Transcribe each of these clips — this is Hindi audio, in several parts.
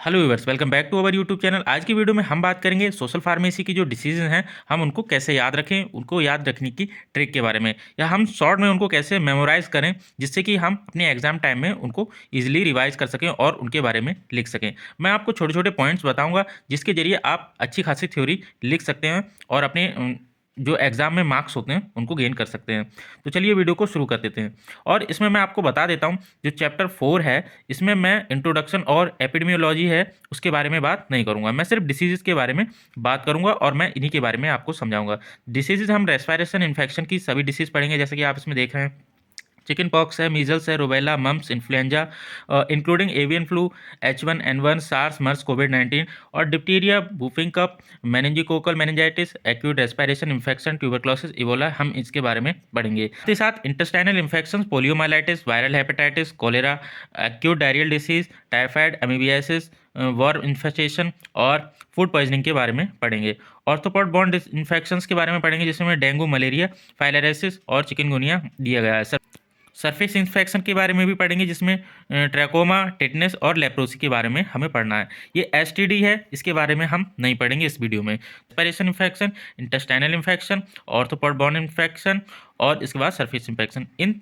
Hello viewers, welcome back to our YouTube channel. आज की वीडियो में हम बात करेंगे सोशल फार्मेसी की जो डिसीज़ हैं हम उनको कैसे याद रखें, उनको याद रखने की ट्रिक के बारे में, या हम शॉर्ट में उनको कैसे मेमोराइज़ करें जिससे कि हम अपने एग्जाम टाइम में उनको ईजिली रिवाइज कर सकें और उनके बारे में लिख सकें। मैं आपको छोटे छोटे पॉइंट्स बताऊँगा जिसके ज़रिए आप अच्छी खासी थ्योरी लिख सकते हैं और अपने जो एग्ज़ाम में मार्क्स होते हैं उनको गेन कर सकते हैं। तो चलिए वीडियो को शुरू कर देते हैं। और इसमें मैं आपको बता देता हूँ, जो चैप्टर 4 है इसमें मैं इंट्रोडक्शन और एपिडेमियोलॉजी है उसके बारे में बात नहीं करूँगा। मैं सिर्फ डिसीज़ के बारे में बात करूँगा और मैं इन्हीं के बारे में आपको समझाऊँगा। डिसीज़ हम रेस्पिरेशन इन्फेक्शन की सभी डिसीज़ पढ़ेंगे, जैसे कि आप इसमें देख रहे हैं। चिकन पॉक्स है, मीजल्स है, rubella, mumps, influenza including avian flu, H1N1, SARS, MERS, कोविड-19 और diphtheria, whooping cough, meningococcal meningitis, acute respiration infection, tuberculosis, Ebola, हम इसके बारे में पढ़ेंगे। साथ ही साथ intestinal infection, poliomyelitis, viral hepatitis, cholera, acute diarrhoeal disease, typhoid, amoebiasis, worm infestation और फूड पॉइजनिंग के बारे में पढ़ेंगे। ऑर्थोपॉड बॉन्ड इन्फेक्शंस के बारे में पढ़ेंगे, जिसमें डेंगू, मलेरिया, फाइलेरियासिस और चिकनगुनिया दिया गया है। सरफेस इंफेक्शन के बारे में भी पढ़ेंगे, जिसमें ट्रैकोमा, टिटनेस और लेप्रोसी के बारे में हमें पढ़ना है। ये एसटीडी है, इसके बारे में हम नहीं पढ़ेंगे इस वीडियो में। Respiration infection, intestinal infection, arthropod borne infection और इसके बाद सरफेस इन्फेक्शन, इन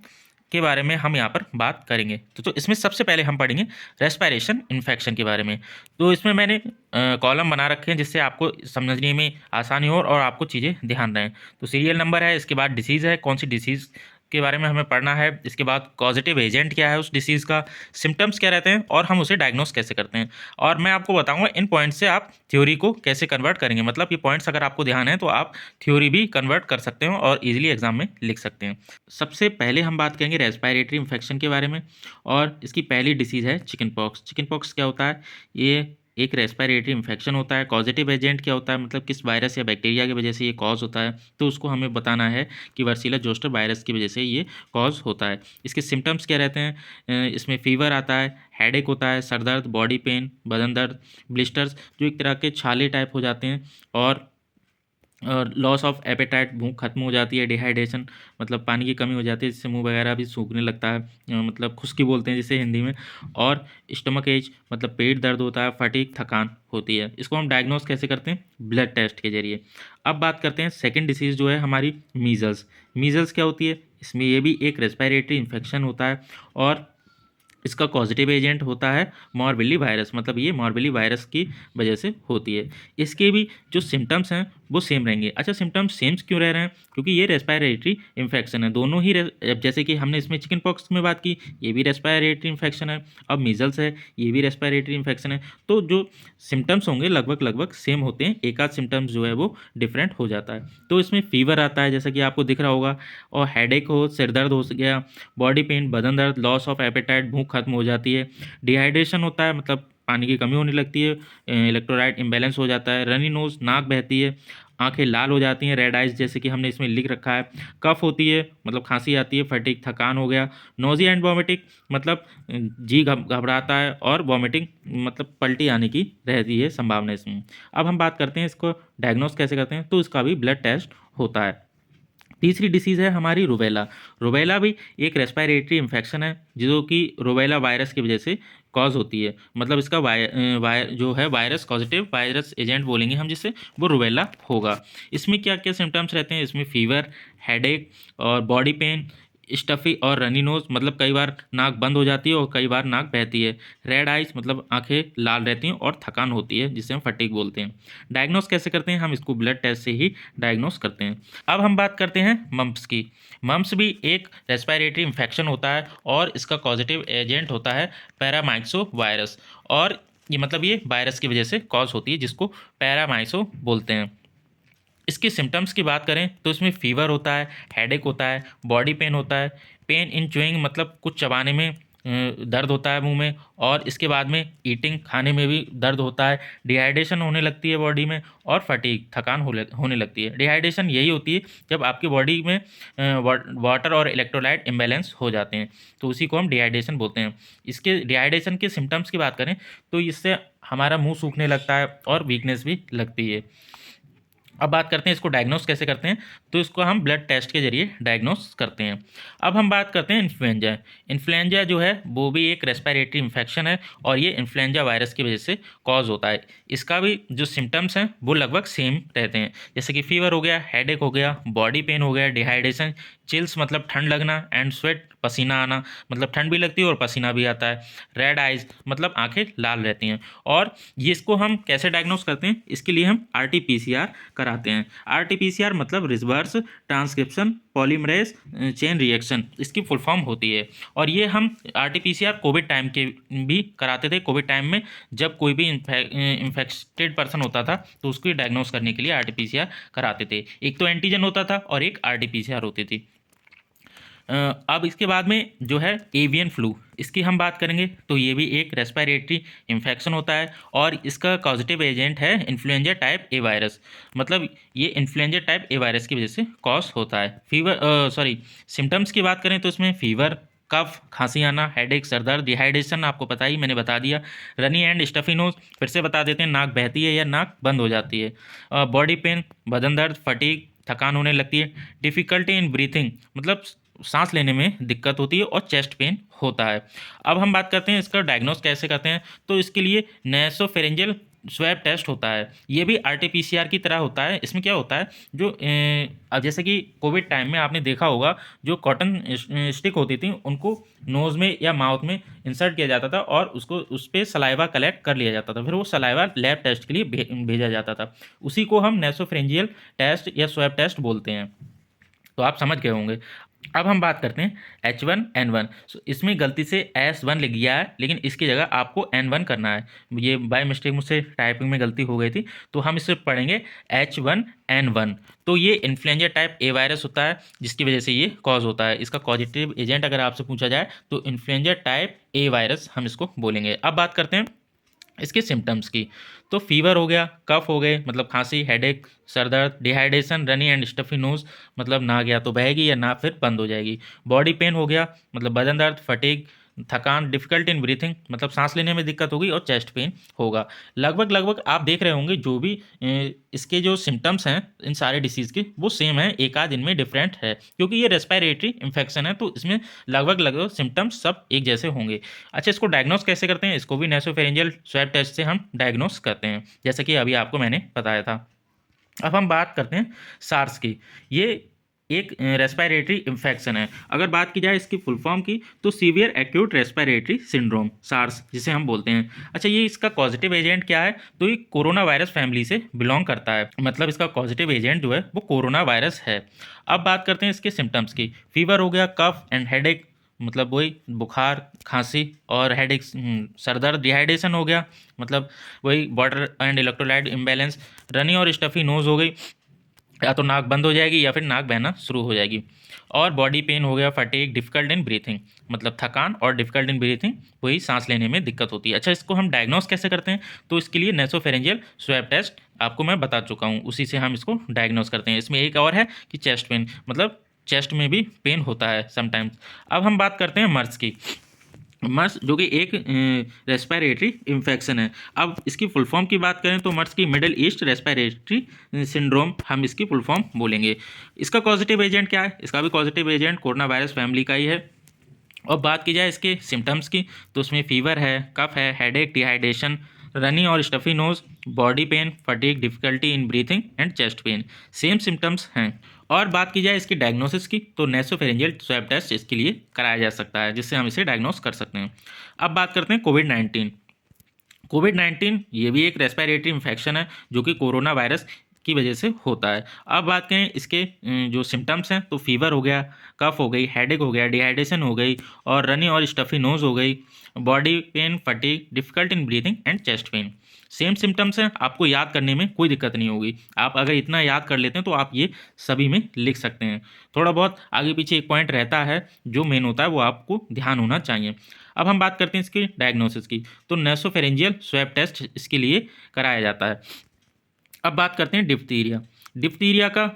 के बारे में हम यहाँ पर बात करेंगे। तो इसमें सबसे पहले हम पढ़ेंगे रेस्पिरेशन इन्फेक्शन के बारे में। तो इसमें मैंने कॉलम बना रखे हैं जिससे आपको समझने में आसानी हो और आपको चीज़ें ध्यान रहें। तो सीरियल नंबर है, इसके बाद डिसीज़ है, कौन सी डिसीज़ के बारे में हमें पढ़ना है, इसके बाद कॉजेटिव एजेंट क्या है उस डिसीज़ का, सिम्टम्स क्या रहते हैं और हम उसे डायग्नोस कैसे करते हैं। और मैं आपको बताऊंगा इन पॉइंट्स से आप थ्योरी को कैसे कन्वर्ट करेंगे। मतलब ये पॉइंट्स अगर आपको ध्यान है तो आप थ्योरी भी कन्वर्ट कर सकते हो और इजीली एग्जाम में लिख सकते हैं। सबसे पहले हम बात करेंगे रेस्पिरेटरी इन्फेक्शन के बारे में, और इसकी पहली डिसीज़ है चिकन पॉक्स। चिकन पॉक्स क्या होता है? ये एक रेस्पिरेटरी इन्फेक्शन होता है। कॉजेटिव एजेंट क्या होता है? मतलब किस वायरस या बैक्टीरिया की वजह से ये कॉज होता है, तो उसको हमें बताना है कि वर्सीला जोस्टर वायरस की वजह से ये कॉज होता है। इसके सिम्टम्स क्या रहते हैं? इसमें फीवर आता है, हेडेक होता है, सर दर्द, बॉडी पेन, बदन दर्द, ब्लिस्टर्स जो एक तरह के छाले टाइप हो जाते हैं, और लॉस ऑफ एपेटाइट, भूख खत्म हो जाती है, डिहाइड्रेशन मतलब पानी की कमी हो जाती है जिससे मुंह वगैरह भी सूखने लगता है, मतलब खुश्की बोलते हैं जिसे हिंदी में, और स्टमक एज मतलब पेट दर्द होता है, फटीग थकान होती है। इसको हम डायग्नोस कैसे करते हैं? ब्लड टेस्ट के जरिए। अब बात करते हैं सेकंड डिसीज़ जो है हमारी मीजल्स। मीजल्स क्या होती है? इसमें ये भी एक रेस्पिरेटरी इन्फेक्शन होता है और इसका पॉजिटिव एजेंट होता है मॉर्बिली वायरस, मतलब ये मॉर्बिली वायरस की वजह से होती है। इसके भी जो सिम्टम्स हैं वो सेम रहेंगे। अच्छा, सिम्टम्स सेम क्यों रह रहे हैं? क्योंकि ये रेस्पिरेटरी इन्फेक्शन है। दोनों ही अब जैसे कि हमने इसमें चिकन पॉक्स में बात की, ये भी रेस्पिरेटरी इन्फेक्शन है। अब मीजल्स है, ये भी रेस्पिरेटरी इन्फेक्शन है। तो जो सिम्टम्स होंगे लगभग लगभग सेम होते हैं, एक आध सिम्टम्स जो है वो डिफरेंट हो जाता है। तो इसमें फीवर आता है जैसा कि आपको दिख रहा होगा, और हेडेक हो, सिर दर्द हो गया, बॉडी पेन, बदन दर्द, लॉस ऑफ एपेटाइट, भूख खत्म हो जाती है, डिहाइड्रेशन होता है मतलब पानी की कमी होने लगती है, इलेक्ट्रोलाइट इम्बैलेंस हो जाता है, रनी नोज, नाक बहती है, आंखें लाल हो जाती हैं, रेड आइज जैसे कि हमने इसमें लिख रखा है, कफ होती है मतलब खांसी आती है, फटीग थकान हो गया, नोजिया एंड वॉमिटिंग मतलब जी घबराता है, और वॉमिटिंग मतलब पलटी आने की रहती है संभावना इसमें। अब हम बात करते हैं इसको डायग्नोस कैसे करते हैं, तो इसका भी ब्लड टेस्ट होता है। तीसरी डिसीज़ है हमारी रुबेला। रुबेला भी एक रेस्पिरेटरी इन्फेक्शन है जो कि रुबेला वायरस की वजह से कॉज होती है। मतलब इसका जो है वायरस पॉजिटिव वायरस एजेंट बोलेंगे हम जिससे, वो रुबेला होगा। इसमें क्या क्या सिम्टम्स रहते हैं? इसमें फीवर, हेडेक और बॉडी पेन, स्टफ़ी और रनी नोज मतलब कई बार नाक बंद हो जाती है और कई बार नाक बहती है, रेड आइज मतलब आंखें लाल रहती हैं, और थकान होती है जिसे हम फटीग बोलते हैं। डायग्नोस कैसे करते हैं? हम इसको ब्लड टेस्ट से ही डायग्नोस करते हैं। अब हम बात करते हैं मम्प्स की। मम्प्स भी एक रेस्पिरेटरी इन्फेक्शन होता है और इसका पॉजिटिव एजेंट होता है पैरामाइक्सो वायरस, और ये मतलब ये वायरस की वजह से कॉज होती है जिसको पैरामाइक्सो बोलते हैं। इसके सिम्टम्स की बात करें तो इसमें फीवर होता है, हेडेक होता है, बॉडी पेन होता है, पेन इन च्यूइंग मतलब कुछ चबाने में दर्द होता है मुंह में, और इसके बाद में ईटिंग खाने में भी दर्द होता है, डिहाइड्रेशन होने लगती है बॉडी में, और फटीग थकान होने लगती है। डिहाइड्रेशन यही होती है जब आपकी बॉडी में वाटर और इलेक्ट्रोलाइट इम्बैलेंस हो जाते हैं, तो उसी को हम डिहाइड्रेशन बोलते हैं। इसके डिहाइड्रेशन के सिम्टम्स की बात करें तो इससे हमारा मुंह सूखने लगता है और वीकनेस भी लगती है। अब बात करते हैं इसको डायग्नोस कैसे करते हैं, तो इसको हम ब्लड टेस्ट के जरिए डायग्नोस करते हैं। अब हम बात करते हैं इन्फ्लुएंजा। इन्फ्लुएंजा जो है वो भी एक रेस्पिरेटरी इन्फेक्शन है और ये इन्फ्लुएंजा वायरस की वजह से कॉज होता है। इसका भी जो सिम्टम्स हैं वो लगभग सेम रहते हैं, जैसे कि फीवर हो गया, हेडेक हो गया, बॉडी पेन हो गया, डिहाइड्रेशन, चिल्स मतलब ठंड लगना, एंड स्वेट पसीना आना मतलब ठंड भी लगती है और पसीना भी आता है, रेड आइज मतलब आंखें लाल रहती हैं। और ये इसको हम कैसे डायग्नोस करते हैं, इसके लिए हम RT-PCR कराते हैं। RT-PCR मतलब reverse transcription polymerase chain reaction, इसकी फुल फॉर्म होती है। और ये हम RT-PCR कोविड टाइम के भी कराते थे। कोविड टाइम में जब कोई भी इन्फेक्टेड पर्सन होता था तो उसको डायग्नोस करने के लिए RT-PCR कराते थे। एक तो एंटीजन होता था और एक RT-PCR होती थी। अब इसके बाद में जो है एवियन फ्लू, इसकी हम बात करेंगे तो ये भी एक रेस्पिरेटरी इन्फेक्शन होता है और इसका पॉजिटिव एजेंट है इन्फ्लुएंजा टाइप ए वायरस। मतलब ये इन्फ्लुएंजा टाइप ए वायरस की वजह से कॉज होता है। सिम्टम्स की बात करें तो इसमें फीवर, कफ, खांसी आना, हेडेक, सर दर्द, डिहाइड्रेशन आपको पता ही मैंने बता दिया, रनी एंड स्टफी नोज, फिर से बता देते हैं, नाक बहती है या नाक बंद हो जाती है, बॉडी पेन, बदन दर्द, फटीग, थकान होने लगती है, डिफ़िकल्टी इन ब्रीथिंग मतलब सांस लेने में दिक्कत होती है, और चेस्ट पेन होता है। अब हम बात करते हैं इसका डायग्नोस कैसे करते हैं, तो इसके लिए नेसोफेरेंजियल स्वैब टेस्ट होता है। ये भी RT-PCR की तरह होता है। इसमें क्या होता है, जो अब जैसे कि कोविड टाइम में आपने देखा होगा जो कॉटन स्टिक होती थी उनको नोज़ में या माउथ में इंसर्ट किया जाता था और उसको उस पर सलाइवा कलेक्ट कर लिया जाता था, फिर वो सलाइवा लैब टेस्ट के लिए भेजा जाता था। उसी को हम नेसोफेरेंजियल टेस्ट या स्वैब टेस्ट बोलते हैं। तो आप समझ गए होंगे। अब हम बात करते हैं H1N1। इसमें गलती से S1 लिख गया है, लेकिन इसकी जगह आपको N1 करना है। ये बाय मिस्टेक मुझसे टाइपिंग में गलती हो गई थी, तो हम इसे पढ़ेंगे H1N1। तो ये इन्फ्लुएंजा टाइप ए वायरस होता है जिसकी वजह से ये कॉज होता है। इसका पॉजिटिव एजेंट अगर आपसे पूछा जाए तो इन्फ्लुएंजा टाइप ए वायरस हम इसको बोलेंगे। अब बात करते हैं इसके सिम्टम्स की, तो फीवर हो गया, कफ हो गए मतलब खांसी, हेडेक, सर दर्द, dehydration, runny and stuffy nose मतलब ना गया तो बहेगी या ना फिर बंद हो जाएगी, बॉडी पेन हो गया मतलब बदन दर्द, फटीग, थकान, डिफिकल्ट इन ब्रीथिंग मतलब सांस लेने में दिक्कत होगी, और चेस्ट पेन होगा। लगभग लगभग आप देख रहे होंगे जो भी इसके जो सिम्टम्स हैं इन सारे डिसीज़ के वो सेम है, एक आध इनमें डिफरेंट है क्योंकि ये रेस्पिरेटरी इन्फेक्शन है, तो इसमें लगभग लगभग सिम्टम्स सब एक जैसे होंगे। अच्छा, इसको डायग्नोस कैसे करते हैं, इसको भी नेसोफेरेंजियल स्वैब टेस्ट से हम डायग्नोस करते हैं, जैसे कि अभी आपको मैंने बताया था। अब हम बात करते हैं सार्स की। ये एक रेस्पिरेटरी इन्फेक्शन है। अगर बात की जाए इसकी फुल फॉर्म की तो severe acute respiratory syndrome, SARS जिसे हम बोलते हैं। अच्छा, ये इसका पॉजिटिव एजेंट क्या है, तो ये कोरोना वायरस फैमिली से बिलोंग करता है, मतलब इसका पॉजिटिव एजेंट जो है वो कोरोना वायरस है। अब बात करते हैं इसके सिम्टम्स की। फीवर हो गया, कफ एंड हेडेक मतलब वही बुखार, खांसी और हेडेक, सर दर्द, डिहाइड्रेशन हो गया मतलब वही water and electrolyte imbalance, runny और स्टफी नोज हो गई, या तो नाक बंद हो जाएगी या फिर नाक बहना शुरू हो जाएगी, और बॉडी पेन हो गया, फटीग, डिफिकल्ट इन ब्रीथिंग मतलब थकान और डिफिकल्ट इन ब्रीथिंग वही सांस लेने में दिक्कत होती है। अच्छा, इसको हम डायग्नोस कैसे करते हैं, तो इसके लिए नेसोफेरेंजियल स्वैब टेस्ट आपको मैं बता चुका हूँ, उसी से हम इसको डायग्नोस करते हैं। इसमें एक और है कि चेस्ट पेन मतलब चेस्ट में भी पेन होता है समटाइम्स। अब हम बात करते हैं मर्स की। मर्स जो कि एक रेस्पिरेटरी इन्फेक्शन है। अब इसकी फुल फॉर्म की बात करें तो मर्स की मिडिल ईस्ट रेस्पिरेटरी सिंड्रोम हम इसकी फुल फॉर्म बोलेंगे। इसका पॉजिटिव एजेंट क्या है, इसका भी positive agent corona virus family का ही है। और बात की जाए इसके सिम्टम्स की तो उसमें फीवर है, कफ है, हेडेक, डिहाइड्रेशन, रनी और stuffy nose, body pain, fatigue, difficulty in breathing and chest pain, same symptoms हैं। और बात की जाए इसकी डायग्नोसिस की तो नेसोफेरेंजियल स्वैब टेस्ट इसके लिए कराया जा सकता है, जिससे हम इसे डायग्नोस कर सकते हैं। अब बात करते हैं कोविड-19। कोविड-19 ये भी एक रेस्पिरेटरी इन्फेक्शन है जो कि कोरोना वायरस की वजह से होता है। अब बात करें इसके जो सिम्टम्स हैं तो फीवर हो गया, कफ हो गई, हेडेक हो गया, डिहाइड्रेशन हो गई और रनी और स्टफी नोज हो गई, body pain, fatigue, difficult in breathing and chest pain. Same symptoms हैं, आपको याद करने में कोई दिक्कत नहीं होगी। आप अगर इतना याद कर लेते हैं तो आप ये सभी में लिख सकते हैं। थोड़ा बहुत आगे पीछे एक पॉइंट रहता है जो मेन होता है वो आपको ध्यान होना चाहिए। अब हम बात करते हैं इसकी डायग्नोसिस की, तो नेसोफेरेंजियल स्वैब टेस्ट इसके लिए कराया जाता है। अब बात करते हैं डिप्थीरिया। डिप्थीरिया का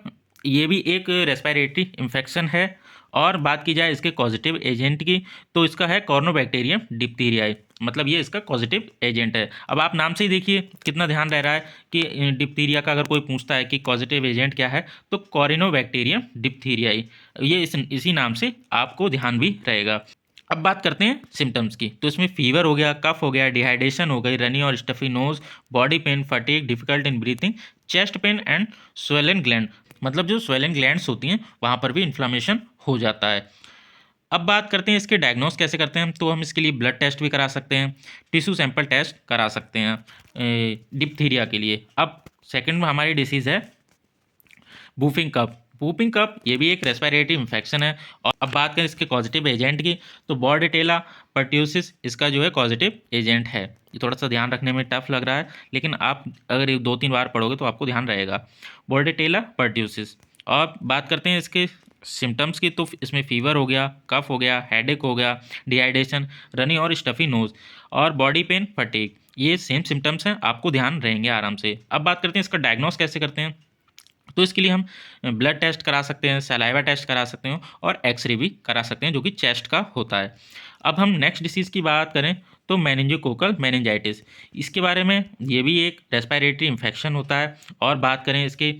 ये भी एक रेस्पिरेटरी इन्फेक्शन है और बात की जाए इसके कॉजेटिव एजेंट की, तो इसका है कॉर्नोबैक्टीरियम डिप्थीरियाई, मतलब ये इसका पॉजिटिव एजेंट है। अब आप नाम से ही देखिए कितना ध्यान रह रहा है कि डिप्थीरिया का अगर कोई पूछता है कि पॉजिटिव एजेंट क्या है, तो कॉरिनोबैक्टीरियम डिप्थीरियाई, ये इसी नाम से आपको ध्यान भी रहेगा। अब बात करते हैं सिम्टम्स की, तो इसमें फीवर हो गया, कफ हो गया, डिहाइड्रेशन हो गई, रनी और stuffy nose, body pain, fatigue, difficult in breathing, chest pain and swollen gland, मतलब जो स्वेलन ग्लैंड्स होती हैं वहाँ पर भी इन्फ्लामेशन हो जाता है। अब बात करते हैं इसके डायग्नोस कैसे करते हैं, तो हम इसके लिए ब्लड टेस्ट भी करा सकते हैं, टिश्यू सैंपल टेस्ट करा सकते हैं डिप्थीरिया के लिए। अब सेकंड में हमारी डिसीज़ है बूफिंग कफ। बूफिंग कफ ये भी एक रेस्पिरेटरी इन्फेक्शन है। और अब बात करें इसके पॉजिटिव एजेंट की, तो बॉर्डेटेला पर्ट्यूसिस इसका जो है पॉजिटिव एजेंट है। ये थोड़ा सा ध्यान रखने में टफ लग रहा है, लेकिन आप अगर ये 2-3 बार पढ़ोगे तो आपको ध्यान रहेगा, बॉर्डेटेला पर्ट्यूसिस। और बात करते हैं इसके सिम्टम्स की, तो इसमें फीवर हो गया, कफ हो गया, हेडेक हो गया, डिहाइड्रेशन, रनी और स्टफी नोज और बॉडी पेन, फटीग, ये सेम सिम्टम्स हैं, आपको ध्यान रहेंगे आराम से। अब बात करते हैं इसका डायग्नोस कैसे करते हैं, तो इसके लिए हम ब्लड टेस्ट करा सकते हैं, सलाइवा टेस्ट करा सकते हैं और एक्सरे भी करा सकते हैं जो कि चेस्ट का होता है। अब हम नेक्स्ट डिसीज़ की बात करें तो मेनिंजोकोकल मेनिंजाइटिस, इसके बारे में ये भी एक रेस्पिरेटरी इन्फेक्शन होता है। और बात करें इसके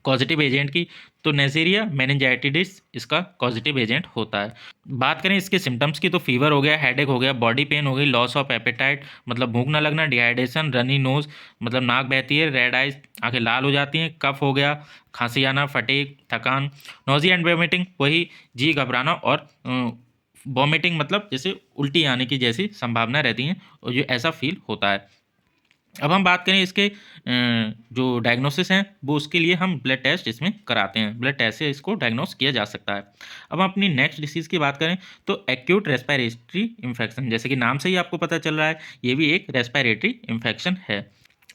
पॉजिटिव एजेंट की, तो नेजेरिया मेनिंजाइटिस इसका पॉजिटिव एजेंट होता है। बात करें इसके सिम्टम्स की, तो फीवर हो गया, हेडेक हो गया, बॉडी पेन हो गई, लॉस ऑफ एपेटाइट मतलब भूख ना लगना, डिहाइड्रेशन, रनी नोज मतलब नाक बहती है, रेड आइज आंखें लाल हो जाती हैं, कफ हो गया, खांसी आना, फटीग, थकान, नोजिया एंड वॉमिटिंग, वही जी घबराना और वॉमिटिंग मतलब जैसे उल्टी आने की जैसी संभावना रहती हैं और जो ऐसा फील होता है। अब हम बात करें इसके जो डायग्नोसिस हैं, वो उसके लिए हम ब्लड टेस्ट इसमें कराते हैं, ब्लड टेस्ट से इसको डायग्नोस किया जा सकता है। अब हम अपनी नेक्स्ट डिसीज़ की बात करें तो एक्यूट रेस्पिरेटरी इन्फेक्शन, जैसे कि नाम से ही आपको पता चल रहा है ये भी एक रेस्पिरेटरी इन्फेक्शन है।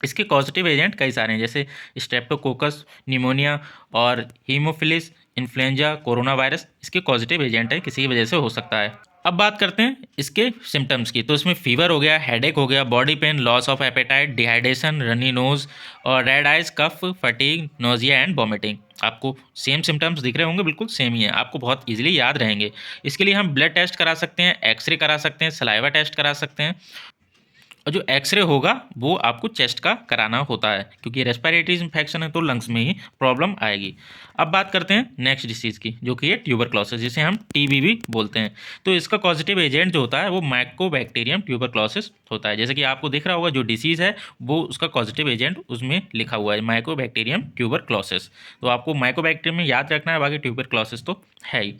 इसके पॉजिटिव एजेंट कई सारे हैं, जैसे स्ट्रेप्टोकोकस निमोनिया और हीमोफिलिस इन्फ्लुएंजा, कोरोना वायरस इसके पॉजिटिव एजेंट है, किसी की वजह से हो सकता है। अब बात करते हैं इसके सिम्टम्स की, तो इसमें फीवर हो गया, हेडेक हो गया, body pain, loss of appetite, dehydration, runny nose और red eyes, cough, fatigue, nausea and vomiting. आपको सेम सिम्टम्स दिख रहे होंगे, बिल्कुल सेम ही है, आपको बहुत इजीली याद रहेंगे। इसके लिए हम ब्लड टेस्ट करा सकते हैं, एक्सरे करा सकते हैं, सलाइवा टेस्ट करा सकते हैं। और जो एक्सरे होगा वो आपको चेस्ट का कराना होता है, क्योंकि रेस्पिरेटरी इन्फेक्शन है तो लंग्स में ही प्रॉब्लम आएगी। अब बात करते हैं नेक्स्ट डिसीज़ की, जो कि है ट्यूबरक्लोसिस, जिसे हम टीबी भी बोलते हैं। तो इसका पॉजिटिव एजेंट जो होता है वो माइकोबैक्टीरियम ट्यूबरक्लोसिस होता है। जैसे कि आपको दिख रहा होगा जो डिसीज़ है वो उसका पॉजिटिव एजेंट उसमें लिखा हुआ है माइकोबैक्टीरियम ट्यूबरक्लोसिस। तो आपको माइकोबैक्टीरियम में याद रखना है, बाकी ट्यूबरक्लोसिस तो है ही।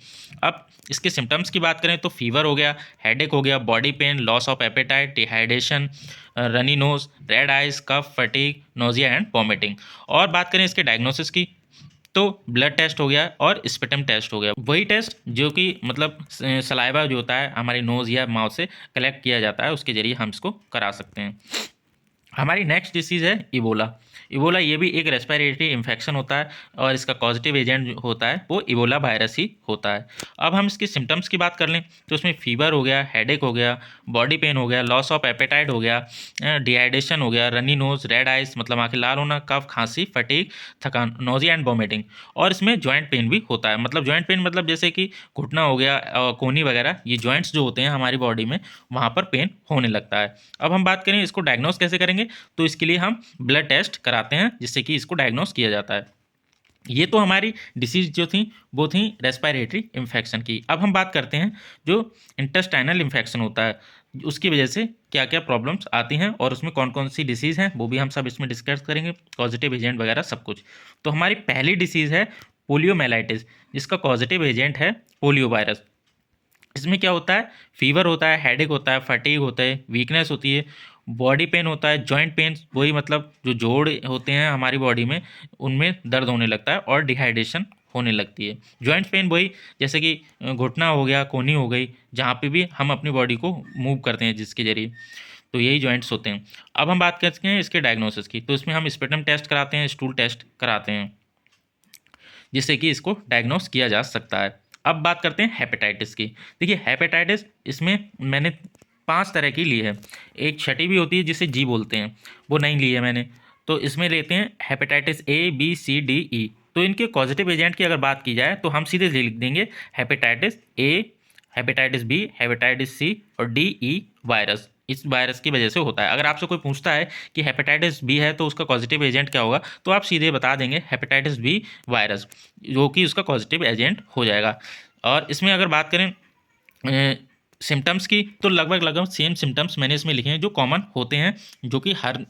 अब इसके सिम्टम्स की बात करें तो फीवर हो गया, हेडेक हो गया, body pain, loss of appetite, dehydration, runny nose, red eyes, cough, fatigue, nausea and vomiting. और बात करें इसके डायग्नोसिस की, तो ब्लड टेस्ट हो गया और स्पेटम टेस्ट हो गया, वही टेस्ट जो कि मतलब सलाइवा जो होता है हमारी नोज़ या माउथ से कलेक्ट किया जाता है, उसके जरिए हम इसको करा सकते हैं। हमारी नेक्स्ट डिसीज़ है इबोला। इबोला ये भी एक रेस्पिरेटरी इन्फेक्शन होता है और इसका पॉजिटिव एजेंट जो होता है वो इबोला वायरस ही होता है। अब हम इसके सिम्टम्स की बात कर लें तो उसमें फीवर हो गया, हेडेक हो गया, बॉडी पेन हो गया, लॉस ऑफ एपेटाइट हो गया, डिहाइड्रेशन हो गया, रनी नोज, रेड आइज मतलब आंखें लाल होना, कफ, खांसी, फटीग, थकान, नोजिया एंड वॉमिटिंग। और इसमें जॉइंट पेन भी होता है, मतलब जॉइंट पेन मतलब जैसे कि घुटना हो गया, कोहनी वगैरह, ये जॉइंट्स जो होते हैं हमारी बॉडी में वहाँ पर पेन होने लगता है। अब हम बात करें इसको डायग्नोस कैसे करेंगे, तो इसके लिए हम ब्लड टेस्ट कराते हैं जिससे कि इसको डायग्नोस किया जाता है। ये तो हमारी डिसीज जो थी वो थी रेस्पिरेटरी इन्फेक्शन की। अब हम बात करते हैं जो इंटेस्टाइनल इन्फेक्शन होता है, उसकी वजह से क्या क्या प्रॉब्लम्स आती हैं और उसमें कौन कौन सी डिसीज़ हैं वो भी हम सब इसमें डिस्कस करेंगे, पॉजिटिव एजेंट वगैरह सब कुछ। तो हमारी पहली डिसीज़ है पोलियोमेलाइटिस, जिसका पॉजिटिव एजेंट है पोलियो वायरस। इसमें क्या होता है, फीवर होता है, हेडेक होता है, फटीग होता है, वीकनेस होती है, बॉडी पेन होता है, जॉइंट पेन वही मतलब जो जोड़ होते हैं हमारी बॉडी में उनमें दर्द होने लगता है और डिहाइड्रेशन होने लगती है। जॉइंट पेन वही जैसे कि घुटना हो गया, कोहनी हो गई, जहाँ पे भी हम अपनी बॉडी को मूव करते हैं जिसके जरिए, तो यही जॉइंट्स होते हैं। अब हम बात करते हैं इसके डायग्नोसिस की, तो इसमें हम स्पेटम टेस्ट कराते हैं, स्टूल टेस्ट कराते हैं, जिससे कि इसको डायग्नोस किया जा सकता है। अब बात करते हैं हेपेटाइटिस की। देखिए हेपेटाइटिस इसमें मैंने 5 तरह की ली है, एक छठी भी होती है जिसे जी बोलते हैं, वो नहीं ली है मैंने। तो इसमें लेते हैं hepatitis A B C D E। तो इनके कॉजेटिव एजेंट की अगर बात की जाए तो हम सीधे लिख देंगे hepatitis A, hepatitis B, hepatitis C और डी ई वायरस। इस वायरस की वजह से होता है। अगर आपसे कोई पूछता है कि हेपेटाइटिस बी है तो उसका पॉजिटिव एजेंट क्या होगा, तो आप सीधे बता देंगे हेपेटाइटिस बी वायरस, जो कि उसका पॉजिटिव एजेंट हो जाएगा। और इसमें अगर बात करें सिम्टम्स की, तो लगभग लगभग सेम सिम्टम्स मैंने इसमें लिखे हैं जो कॉमन होते हैं, जो कि हर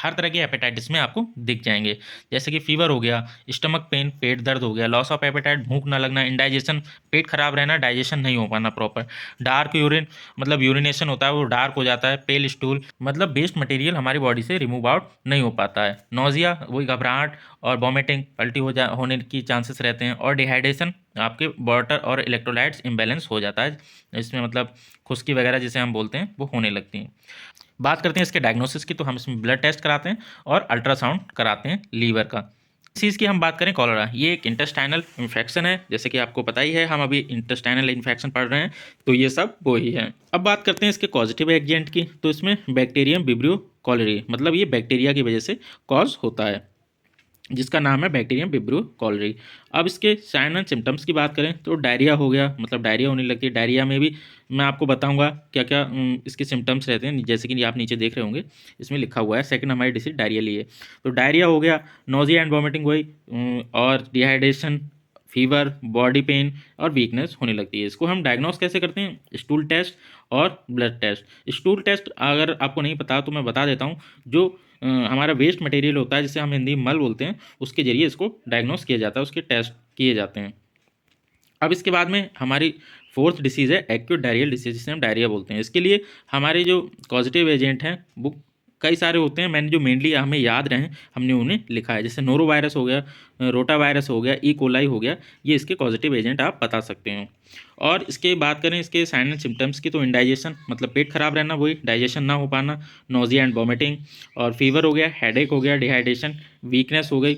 तरह की हेपेटाइटिस में आपको दिख जाएंगे। जैसे कि फीवर हो गया, स्टमक पेन, पेट दर्द हो गया, लॉस ऑफ एपेटाइट, भूख ना लगना, इंडाइजेशन, पेट खराब रहना, डाइजेशन नहीं हो पाना प्रॉपर, डार्क यूरिन मतलब यूरिनेशन होता है वो डार्क हो जाता है, पेल स्टूल मतलब वेस्ट मटेरियल हमारी बॉडी से रिमूव आउट नहीं हो पाता है, नोजिया वही घबराहट और वॉमिटिंग पल्टी होने की चांसेस रहते हैं, और डिहाइड्रेशन आपके वाटर और इलेक्ट्रोलाइट्स इम्बैलेंस हो जाता है, इसमें मतलब खुश्की वगैरह जिसे हम बोलते हैं वो होने लगती हैं। बात करते हैं इसके डायग्नोसिस की, तो हम इसमें ब्लड टेस्ट कराते हैं और अल्ट्रासाउंड कराते हैं लीवर का। इस चीज़ की हम बात करें कॉलरा, ये एक इंटेस्टाइनल इन्फेक्शन है, जैसे कि आपको पता ही है, हम अभी इंटेस्टाइनल इन्फेक्शन पढ़ रहे हैं, तो ये सब वो ही है। अब बात करते हैं इसके पॉजिटिव एजेंट की, तो इसमें बैक्टीरियम विब्रियो कॉलरी मतलब ये बैक्टीरिया की वजह से कॉज होता है, जिसका नाम है बैक्टीरियम विब्रियो कॉलरी। अब इसके साइन एंड सिम्टम्स की बात करें तो डायरिया हो गया, मतलब डायरिया होने लगती है। डायरिया में भी मैं आपको बताऊंगा क्या क्या इसके सिम्टम्स रहते हैं, जैसे कि आप नीचे देख रहे होंगे इसमें लिखा हुआ है, सेकंड हमारी डिसीज डायरिया लिए। तो डायरिया हो गया, नोजिया एंड वॉमिटिंग हुई, और डिहाइड्रेशन, फीवर, बॉडी पेन और वीकनेस होने लगती है। इसको हम डायग्नोस कैसे करते हैं, स्टूल टेस्ट और ब्लड टेस्ट। स्टूल टेस्ट अगर आपको नहीं पता तो मैं बता देता हूँ, जो हमारा वेस्ट मटेरियल होता है जिसे हम हिंदी में मल बोलते हैं, उसके जरिए इसको डायग्नोस किया जाता है, उसके टेस्ट किए जाते हैं। अब इसके बाद में हमारी फोर्थ डिसीज़ है एक्यूट डायरियल डिसीज, जिसे हम डायरिया बोलते हैं। इसके लिए हमारे जो पॉजिटिव एजेंट हैं वो कई सारे होते हैं, मैंने जो मेनली हमें याद रहे हमने उन्हें लिखा है, जैसे नोरो वायरस हो गया, रोटा वायरस हो गया, ई कोलाई हो गया, ये इसके पॉजिटिव एजेंट आप बता सकते हैं। और इसके बात करें इसके साइन एंड सिम्टम्स की, तो इंडाइजेशन मतलब पेट खराब रहना, वही डाइजेशन ना हो पाना, नोजिया एंड वॉमिटिंग, और फीवर हो गया, हेडेक हो गया, डिहाइड्रेशन, वीकनेस हो गई,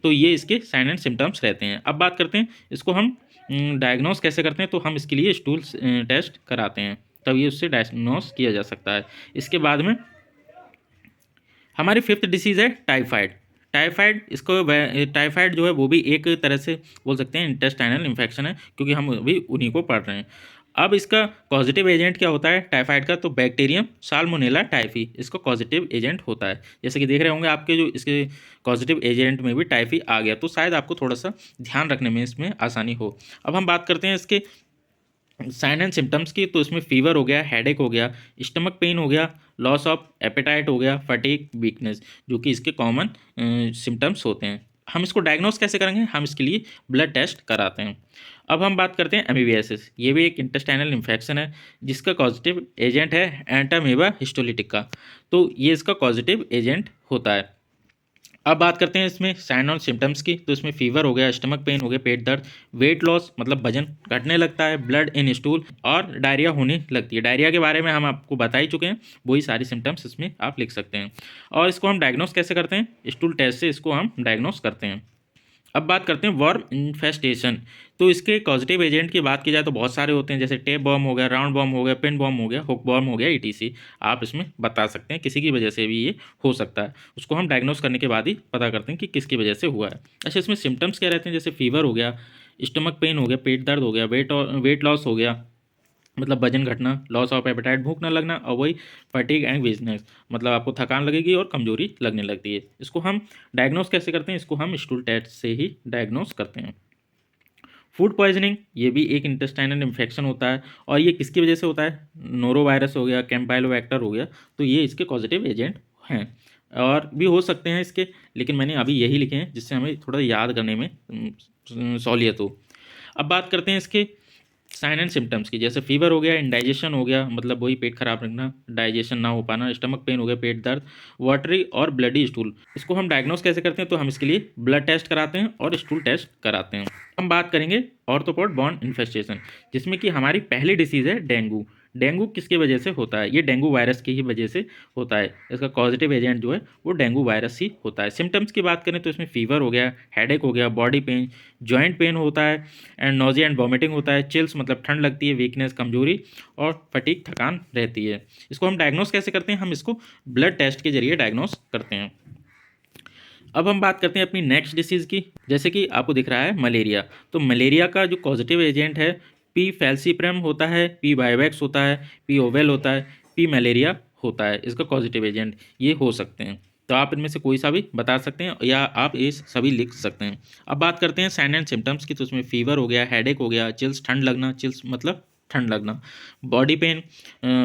तो ये इसके साइन एंड सिम्टम्स रहते हैं। अब बात करते हैं इसको हम डायग्नोस कैसे करते हैं, तो हम इसके लिए स्टूल टेस्ट कराते हैं, तब ये उससे डायग्नोस किया जा सकता है। इसके बाद में हमारी फिफ्थ डिसीज़ है टाइफाइड। टाइफाइड इसको टाइफाइड जो है वो भी एक तरह से बोल सकते हैं इंटेस्टाइनल इन्फेक्शन है, क्योंकि हम अभी उन्हीं को पढ़ रहे हैं। अब इसका पॉजिटिव एजेंट क्या होता है टाइफाइड का, तो बैक्टीरियम साल्मोनेला टाइफी इसका पॉजिटिव एजेंट होता है। जैसे कि देख रहे होंगे आपके जो इसके पॉजिटिव एजेंट में भी टाइफी आ गया, तो शायद आपको थोड़ा सा ध्यान रखने में इसमें आसानी हो। अब हम बात करते हैं इसके साइन एंड सिम्टम्स की, तो इसमें फीवर हो गया, हेडेक हो गया, स्टमक पेन हो गया, लॉस ऑफ एपेटाइट हो गया, फटीग, वीकनेस, जो कि इसके कॉमन सिम्टम्स होते हैं। हम इसको डायग्नोस कैसे करेंगे, हम इसके लिए ब्लड टेस्ट कराते हैं। अब हम बात करते हैं एमीबियासिस, ये भी एक इंटेस्टाइनल इन्फेक्शन है, जिसका पॉजिटिव एजेंट है एंटामीबा हिस्टोलिटिका, तो ये इसका पॉजिटिव एजेंट होता है। अब बात करते हैं इसमें साइन और सिम्टम्स की, तो इसमें फीवर हो गया, स्टमक पेन हो गया, पेट दर्द, वेट लॉस मतलब वजन घटने लगता है, ब्लड इन स्टूल, और डायरिया होने लगती है। डायरिया के बारे में हम आपको बता ही चुके हैं, वही सारी सिम्टम्स इसमें आप लिख सकते हैं। और इसको हम डायग्नोस कैसे करते हैं, स्टूल टेस्ट से इसको हम डायग्नोस करते हैं। अब बात करते हैं वर्म इन्फेस्टेशन, तो इसके पॉजिटिव एजेंट की बात की जाए तो बहुत सारे होते हैं, जैसे टेप बॉम हो गया, राउंड बॉम हो गया, पिन बॉम हो गया, हुक बॉम हो गया, ईटीसी। आप इसमें बता सकते हैं किसी की वजह से भी ये हो सकता है, उसको हम डायग्नोस करने के बाद ही पता करते हैं कि किसकी वजह से हुआ है। अच्छा, इसमें सिम्टम्स क्या रहते हैं, जैसे फीवर हो गया, स्टमक पेन हो गया, पेट दर्द हो गया, वेट लॉस हो गया मतलब वजन घटना, लॉस ऑफ एपेटाइट भूख ना लगना, और वही फटीग एंड वीकनेस मतलब आपको थकान लगेगी और कमजोरी लगने लगती है। इसको हम डायग्नोस कैसे करते हैं, इसको हम स्टूल टेस्ट से ही डायग्नोस करते हैं। फूड पॉइजनिंग ये भी एक इंटेस्टाइनल इन्फेक्शन होता है, और ये किसकी वजह से होता है, नोरो वायरस हो गया, कैम्पाइलोबैक्टर हो गया, तो ये इसके पॉजिटिव एजेंट हैं। और भी हो सकते हैं इसके, लेकिन मैंने अभी यही लिखे हैं जिससे हमें थोड़ा याद करने में सहूलियत हो। अब बात करते हैं इसके साइन एंड सिम्टम्स की, जैसे फीवर हो गया, इंडाइजेशन हो गया मतलब वही पेट खराब रखना, डाइजेशन ना हो पाना, स्टमक पेन हो गया, पेट दर्द, वाटरी और ब्लडी स्टूल। इसको हम डायग्नोस कैसे करते हैं, तो हम इसके लिए ब्लड टेस्ट कराते हैं और स्टूल टेस्ट कराते हैं। हम बात करेंगे ऑर्थोपोड बॉर्न इन्फेस्टेशन, जिसमें कि हमारी पहली डिसीज़ है डेंगू। डेंगू किसकी वजह से होता है, ये डेंगू वायरस की ही वजह से होता है। इसका पॉजिटिव एजेंट जो है वो डेंगू वायरस ही होता है। सिम्टम्स की बात करें तो इसमें फीवर हो गया, हेडेक हो गया, बॉडी पेन, जॉइंट पेन होता है, एंड नोजिया एंड वॉमिटिंग होता है, चिल्स मतलब ठंड लगती है, वीकनेस कमजोरी, और फटीग थकान रहती है। इसको हम डायग्नोस कैसे करते हैं, हम इसको ब्लड टेस्ट के जरिए डायग्नोस करते हैं। अब हम बात करते हैं अपनी नेक्स्ट डिसीज़ की, जैसे कि आपको दिख रहा है मलेरिया। तो मलेरिया का जो कॉजेटिव एजेंट है पी फैल्सीप्रम होता है, पी वाइवैक्स होता है, पी ओवेल होता है, पी मलेरिया होता है। इसका कॉजेटिव एजेंट ये हो सकते हैं। तो आप इनमें से कोई सा भी बता सकते हैं या आप ये सभी लिख सकते हैं। अब बात करते हैं साइन एंड सिम्टम्स की। तो उसमें फीवर हो गया, हेडेक हो गया, चिल्स ठंड लगना, चिल्स मतलब ठंड लगना, बॉडी पेन,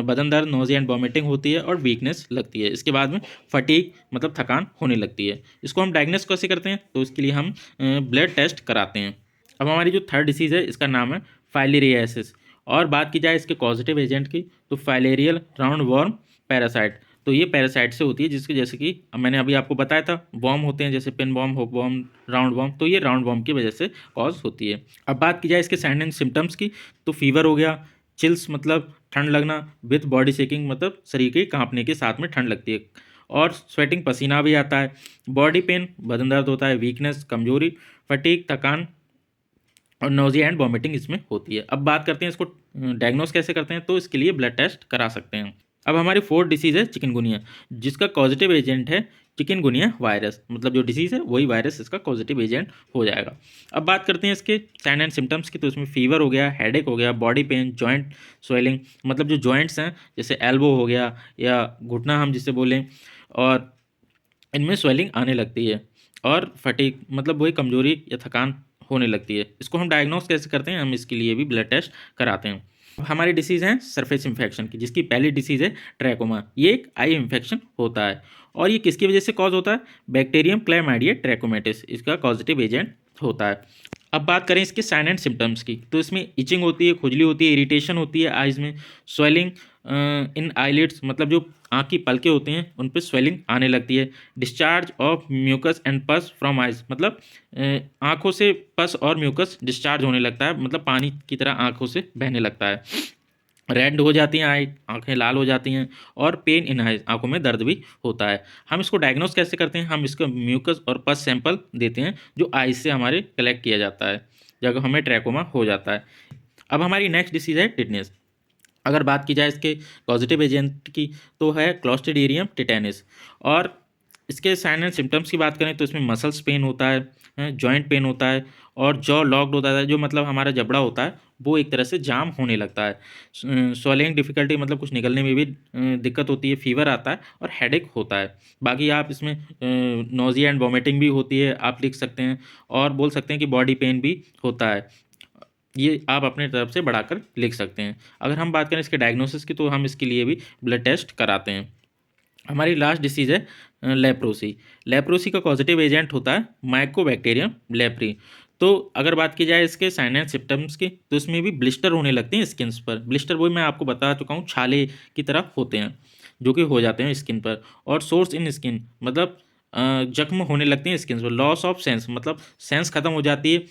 बदन दर्द, नोज़िया एंड वॉमिटिंग होती है और वीकनेस लगती है। इसके बाद में फटीग मतलब थकान होने लगती है। इसको हम डायग्नोस कैसे करते हैं? तो इसके लिए हम ब्लड टेस्ट कराते हैं। अब हमारी जो थर्ड डिसीज़ है इसका नाम है फाइलेरियासिस। और बात की जाए इसके कॉजेटिव एजेंट की, तो फाइलेरियल राउंड वॉर्म पैरासाइट। तो ये पैरासाइट से होती है, जिसके जैसे कि मैंने अभी आपको बताया था वॉर्म होते हैं, जैसे pin worm, hook worm, round worm. तो ये राउंड वॉर्म की वजह से कॉज होती है। अब बात की जाए इसके साइन एंड सिम्टम्स की, तो फीवर हो गया, चिल्स मतलब ठंड लगना, विथ बॉडी शेकिंग मतलब शरीर के कांपने के साथ में ठंड लगती है, और स्वेटिंग पसीना भी आता है, बॉडी पेन बदन दर्द होता है, वीकनेस कमजोरी, फटीग थकान और नोजिया एंड वॉमिटिंग इसमें होती है। अब बात करते हैं इसको डायग्नोस कैसे करते हैं। तो इसके लिए ब्लड टेस्ट करा सकते हैं। अब हमारी फोर्थ डिसीज़ है चिकनगुनिया, जिसका पॉजिटिव एजेंट है चिकनगुनिया वायरस। मतलब जो डिसीज़ है वही वायरस इसका पॉजिटिव एजेंट हो जाएगा। अब बात करते हैं इसके साइन एंड सिम्टम्स की। तो इसमें फीवर हो गया, हेडेक हो गया, बॉडी पेन, जॉइंट स्वेलिंग मतलब जो जॉइंट्स हैं जैसे एल्बो हो गया या घुटना हम जिसे बोलें, और इनमें स्वेलिंग आने लगती है, और फटीग मतलब वही कमजोरी या थकान होने लगती है। इसको हम डायग्नोस कैसे करते हैं? हम इसके लिए भी ब्लड टेस्ट कराते हैं। अब हमारी डिसीज़ है सरफेस इन्फेक्शन की, जिसकी पहली डिसीज़ है ट्रैकोमा। ये एक आई इन्फेक्शन होता है, और ये किसकी वजह से कॉज होता है? बैक्टीरियम क्लैमाइडिया ट्रैकोमेटिस इसका पॉजिटिव एजेंट होता है। अब बात करें इसके साइन एंड सिम्टम्स की, तो इसमें इचिंग होती है, खुजली होती है, इरिटेशन होती है आइज़ में, स्वेलिंग इन आईलिड्स मतलब जो आँख की पलकें होती हैं उन पे स्वेलिंग आने लगती है, discharge of mucus and pus from eyes मतलब आँखों से पस और म्यूकस डिस्चार्ज होने लगता है, मतलब पानी की तरह आँखों से बहने लगता है, रेड हो जाती हैं आई, आँखें लाल हो जाती हैं, और पेन इन आइज आँखों में दर्द भी होता है। हम इसको डायग्नोस कैसे करते हैं? हम इसका म्यूकस और पस सैंपल देते हैं जो आइज से हमारे कलेक्ट किया जाता है जब हमें ट्रैकोमा हो जाता है। अब हमारी नेक्स्ट डिसीज़ है टिटनेस। अगर बात की जाए इसके पॉजिटिव एजेंट की, तो है क्लॉस्ट्रीडियम टिटेनस। और इसके साइन एंड सिम्टम्स की बात करें तो इसमें मसल्स पेन होता है, जॉइंट पेन होता है, और जॉ लॉक्ड होता है, जो मतलब हमारा जबड़ा होता है वो एक तरह से जाम होने लगता है, स्वॉलिंग डिफ़िकल्टी मतलब कुछ निकलने में भी दिक्कत होती है, फीवर आता है, और हेडेक होता है। बाकी आप इसमें नोज़िया एंड वॉमिटिंग भी होती है, आप लिख सकते हैं, और बोल सकते हैं कि बॉडी पेन भी होता है। ये आप अपने तरफ से बढ़ाकर लिख सकते हैं। अगर हम बात करें इसके डायग्नोसिस की, तो हम इसके लिए भी ब्लड टेस्ट कराते हैं। हमारी लास्ट डिसीज़ है लेप्रोसी। लेप्रोसी का पॉजिटिव एजेंट होता है माइकोबैक्टीरियम लेप्री। तो अगर बात की जाए इसके साइन एंड सिम्टम्स की, तो इसमें भी ब्लिस्टर होने लगते हैं स्किन्स पर। ब्लिस्टर वही मैं आपको बता चुका हूँ, छाले की तरह होते हैं जो कि हो जाते हैं स्किन पर, और सोर्स इन स्किन मतलब जख्म होने लगते हैं स्किन पर। लॉस ऑफ सेंस मतलब सेंस खत्म हो जाती है,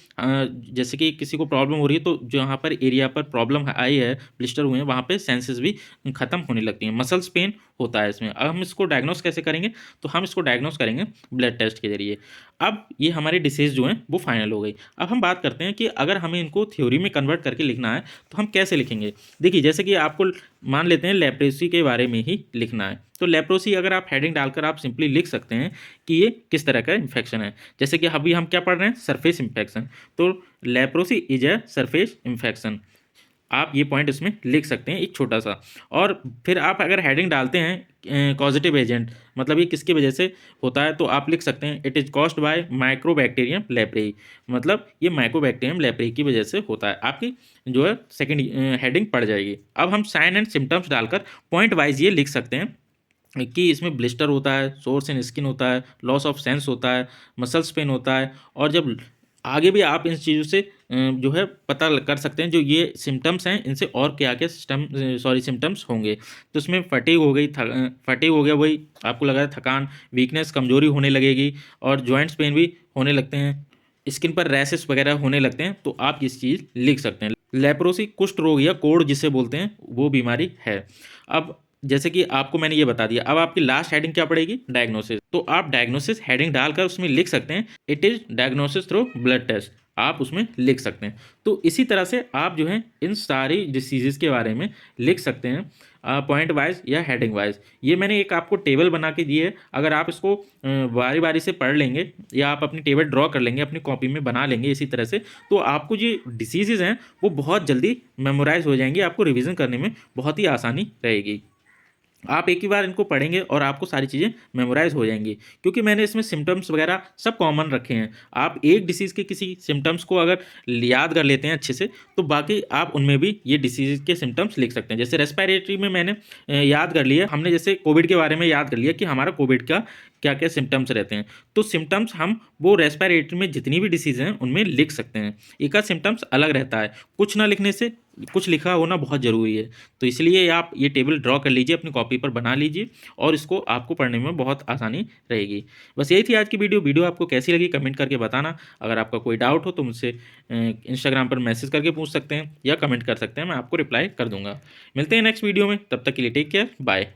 जैसे कि किसी को प्रॉब्लम हो रही है तो जहाँ पर एरिया पर प्रॉब्लम आई है, ब्लिस्टर हुए हैं, वहाँ पे सेंसेस भी खत्म होने लगती हैं। मसल्स पेन होता है इसमें। अब हम इसको डायग्नोस कैसे करेंगे? तो हम इसको डायग्नोस करेंगे ब्लड टेस्ट के जरिए। अब ये हमारी डिसीज़ जो हैं वो फाइनल हो गई। अब हम बात करते हैं कि अगर हमें इनको थ्योरी में कन्वर्ट करके लिखना है तो हम कैसे लिखेंगे? देखिए, जैसे कि आपको मान लेते हैं लेप्रोसी के बारे में ही लिखना है, तो लेप्रोसी अगर आप हेडिंग डालकर आप सिंपली लिख सकते हैं कि ये किस तरह का इन्फेक्शन है। जैसे कि अभी हम क्या पढ़ रहे हैं? Surface infection. तो leprosy is a surface infection. आप ये पॉइंट इसमें लिख सकते हैं एक छोटा सा। और फिर आप अगर हेडिंग डालते हैं कॉजेटिव एजेंट मतलब ये किसकी वजह से होता है, तो आप लिख सकते हैं it is caused by mycobacterium leprae. मतलब ये माइक्रोबैक्टीरियम लेप्रेई की वजह से होता है। आपकी जो है सेकंड हेडिंग पड़ जाएगी। अब हम साइन एंड सिम्टम्स डालकर पॉइंट वाइज ये लिख सकते हैं कि इसमें ब्लिस्टर होता है, सोर्स इन स्किन होता है, लॉस ऑफ सेंस होता है, मसल्स पेन होता है, और जब आगे भी आप इन चीज़ों से जो है पता कर सकते हैं जो ये सिम्टम्स हैं इनसे और क्या क्या सिम्टम्स होंगे। तो इसमें फटीग हो गई, फटीग हो गया, वही आपको लगा थकान, वीकनेस कमजोरी होने लगेगी, और जॉइंट्स पेन भी होने लगते हैं, स्किन पर रैशेस वगैरह होने लगते हैं। तो आप इस चीज़ लिख सकते हैं। लेप्रोसी कुष्ठ रोग या कोढ़ जिसे बोलते हैं वो बीमारी है। अब जैसे कि आपको मैंने ये बता दिया, अब आपकी लास्ट हेडिंग क्या पड़ेगी? डायग्नोसिस। तो आप डायग्नोसिस हेडिंग डालकर उसमें लिख सकते हैं it is diagnosis through blood test. आप उसमें लिख सकते हैं। तो इसी तरह से आप जो है इन सारी डिसीज़ के बारे में लिख सकते हैं। पॉइंट वाइज या हेडिंग वाइज। ये मैंने एक आपको टेबल बना के दी है, अगर आप इसको बारी बारी से पढ़ लेंगे या आप अपनी टेबल ड्रॉ कर लेंगे, अपनी कॉपी में बना लेंगे इसी तरह से, तो आपको जो डिसीज़ेज़ हैं वो बहुत जल्दी मेमोराइज़ हो जाएंगी, आपको रिवीजन करने में बहुत ही आसानी रहेगी। आप एक ही बार इनको पढ़ेंगे और आपको सारी चीज़ें मेमोराइज़ हो जाएंगी, क्योंकि मैंने इसमें सिम्टम्स वगैरह सब कॉमन रखे हैं। आप एक डिसीज़ के किसी सिम्टम्स को अगर याद कर लेते हैं अच्छे से, तो बाकी आप उनमें भी ये डिसीज़ के सिम्टम्स लिख सकते हैं। जैसे रेस्पिरेटरी में मैंने याद कर लिया, हमने जैसे कोविड के बारे में याद कर लिया कि हमारा कोविड का क्या क्या सिम्टम्स रहते हैं, तो सिम्टम्स हम वो रेस्पिरेटरी में जितनी भी डिसीज़ हैं उनमें लिख सकते हैं। एक आध सिम्टम्स अलग रहता है, कुछ ना लिखने से कुछ लिखा होना बहुत ज़रूरी है। तो इसलिए आप ये टेबल ड्रॉ कर लीजिए, अपनी कॉपी पर बना लीजिए और इसको आपको पढ़ने में बहुत आसानी रहेगी। बस यही थी आज की वीडियो आपको कैसी लगी कमेंट करके बताना। अगर आपका कोई डाउट हो तो मुझसे इंस्टाग्राम पर मैसेज करके पूछ सकते हैं या कमेंट कर सकते हैं, मैं आपको रिप्लाई कर दूँगा। मिलते हैं नेक्स्ट वीडियो में, तब तक के लिए टेक केयर, बाय।